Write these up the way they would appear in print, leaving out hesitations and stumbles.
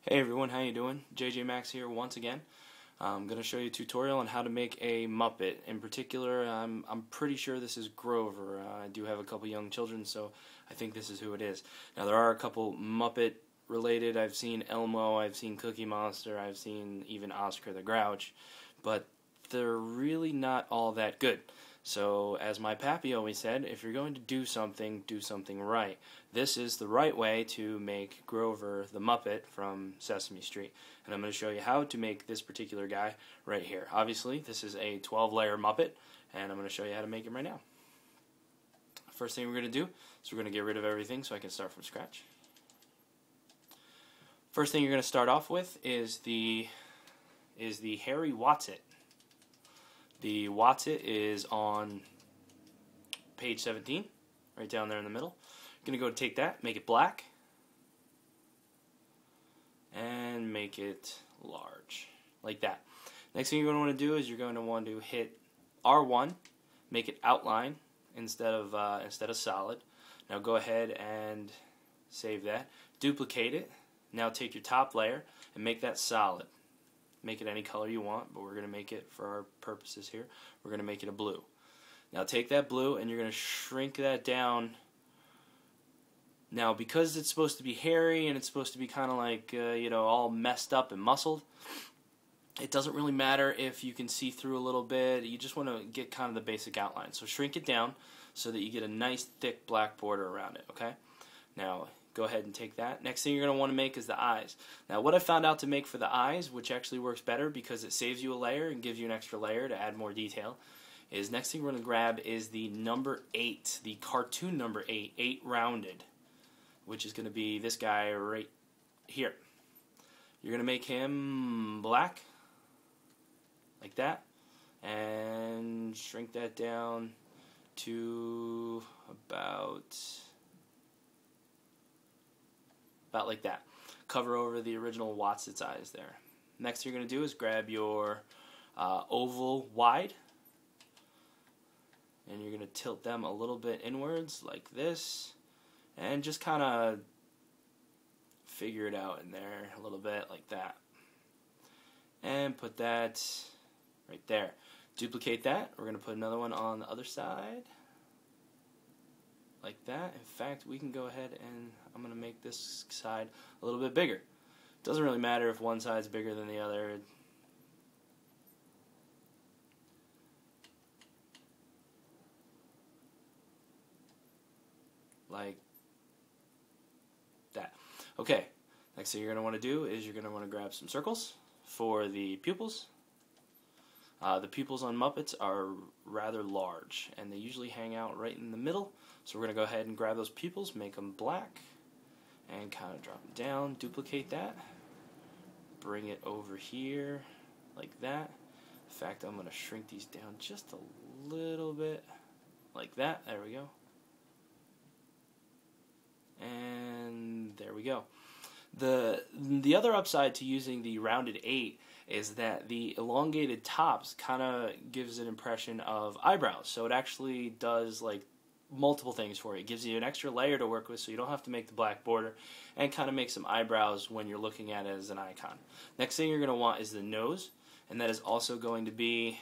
Hey everyone, how you doing? JJ Max here once again. I'm going to show you a tutorial on how to make a Muppet. In particular, I'm pretty sure this is Grover. I do have a couple young children, so I think this is who it is. Now there are a couple Muppet related. I've seen Elmo, I've seen Cookie Monster, I've seen even Oscar the Grouch, but they're really not all that good. So, as my pappy always said, if you're going to do something right. This is the right way to make Grover the Muppet from Sesame Street. And I'm going to show you how to make this particular guy right here. Obviously, this is a 12-layer Muppet, and I'm going to show you how to make him right now. First thing we're going to do is we're going to get rid of everything so I can start from scratch. First thing you're going to start off with is the Harry Watsit. The Watsit is on page 17, right down there in the middle. You're going to go take that, make it black, and make it large, like that. Next thing you're going to want to do is you're going to want to hit R1, make it outline instead of solid. Now go ahead and save that. Duplicate it. Now take your top layer and make that solid. Make it any color you want, but we're going to make it, for our purposes here, we're going to make it a blue. Now take that blue and you're going to shrink that down. Now because it's supposed to be hairy and it's supposed to be kind of like, all messed up and muscled, it doesn't really matter if you can see through a little bit. You just want to get kind of the basic outline. So shrink it down so that you get a nice thick black border around it, okay? Now go ahead and take that. Next thing you're going to want to make is the eyes. Now what I found out to make for the eyes, which actually works better because it saves you a layer and gives you an extra layer to add more detail, is next thing we're going to grab is the number 8, the cartoon number 8, 8 rounded, which is going to be this guy right here. You're going to make him black, like that, and shrink that down to about like that. Cover over the original Watsit's eyes there. Next thing you're going to do is grab your oval wide, and you're going to tilt them a little bit inwards like this, and just kind of figure it out in there a little bit like that. And put that right there. Duplicate that. We're going to put another one on the other side, like that. In fact, we can go ahead and I'm going to make this side a little bit bigger. Doesn't really matter if one side's bigger than the other. Like that. Okay, next thing you're going to want to do is you're going to want to grab some circles for the pupils. The pupils on Muppets are rather large, and they usually hang out right in the middle. So we're going to go ahead and grab those pupils, make them black, and kind of drop them down. Duplicate that. Bring it over here, like that. In fact, I'm going to shrink these down just a little bit, like that. There we go. And there we go. The other upside to using the rounded 8 is that the elongated tops kind of gives an impression of eyebrows. So it actually does like multiple things for you. It gives you an extra layer to work with so you don't have to make the black border, and kind of make some eyebrows when you're looking at it as an icon. Next thing you're going to want is the nose, and that is also going to be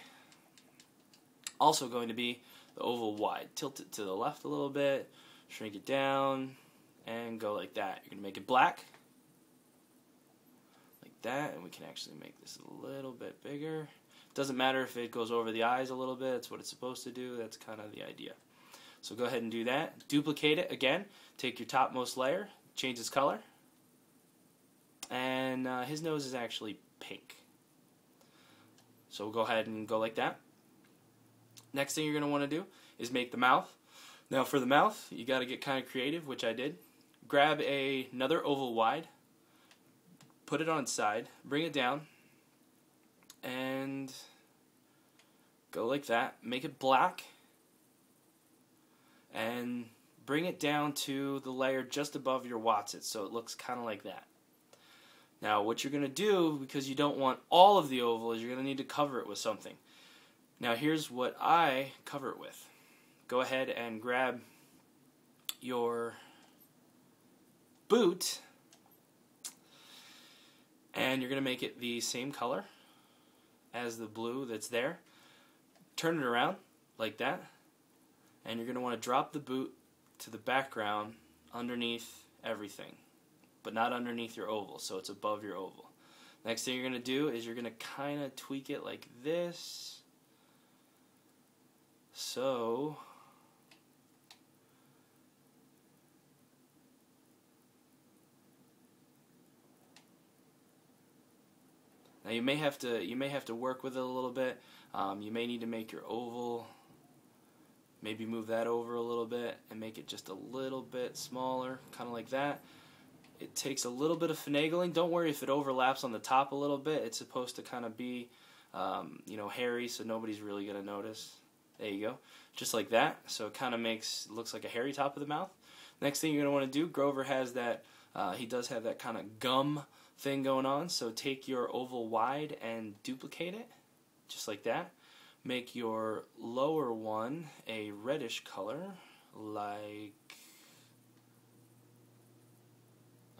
the oval wide. Tilt it to the left a little bit, shrink it down, and go like that. You're going to make it black, like that, and we can actually make this a little bit bigger. Doesn't matter if it goes over the eyes a little bit. It's what it's supposed to do. That's kind of the idea. So go ahead and do that. Duplicate it again. Take your topmost layer, change its color, and his nose is actually pink. So we'll go ahead and go like that. Next thing you're going to want to do is make the mouth. Now for the mouth, you got to get kind of creative, which I did. Grab another oval wide, put it on its side, bring it down, and go like that. Make it black, and bring it down to the layer just above your Watsit, so it looks kind of like that. Now what you're going to do, because you don't want all of the oval, is you're going to need to cover it with something. Now here's what I cover it with. Go ahead and grab your boot And you're going to make it the same color as the blue that's there. Turn it around like that. And you're going to want to drop the boot to the background underneath everything, but not underneath your oval, so it's above your oval. Next thing you're going to do is you're going to kind of tweak it like this. So now you may have to work with it a little bit. You may need to make your oval, maybe move that over a little bit and make it just a little bit smaller, kind of like that. It takes a little bit of finagling. Don't worry if it overlaps on the top a little bit. It's supposed to kind of be, hairy, so nobody's really going to notice. There you go. Just like that. So it kind of looks like a hairy top of the mouth. Next thing you're going to want to do, Grover has that, he does have that kind of gum thing going on. So take your oval wide and duplicate it, just like that. Make your lower one a reddish color, like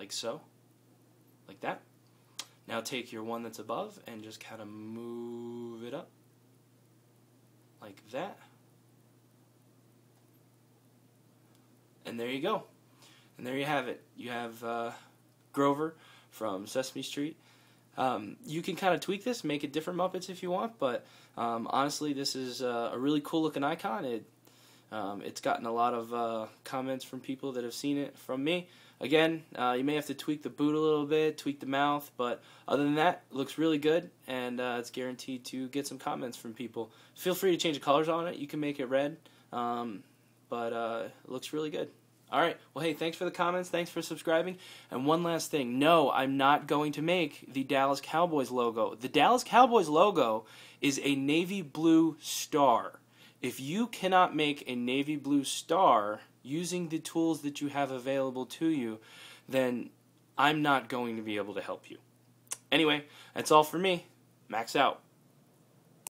so, like that. Now take your one that's above and just kind of move it up, like that. And there you go. And there you have it. You have Grover from Sesame Street. You can kind of tweak this, make it different Muppets if you want, but honestly, this is a really cool looking icon. It's gotten a lot of comments from people that have seen it from me. Again, you may have to tweak the boot a little bit, tweak the mouth, but other than that, it looks really good, and it's guaranteed to get some comments from people. Feel free to change the colors on it. You can make it red, but it looks really good. All right. Well, hey, thanks for the comments. Thanks for subscribing. And one last thing. No, I'm not going to make the Dallas Cowboys logo. The Dallas Cowboys logo is a navy blue star. If you cannot make a navy blue star using the tools that you have available to you, then I'm not going to be able to help you. Anyway, that's all for me. Max out.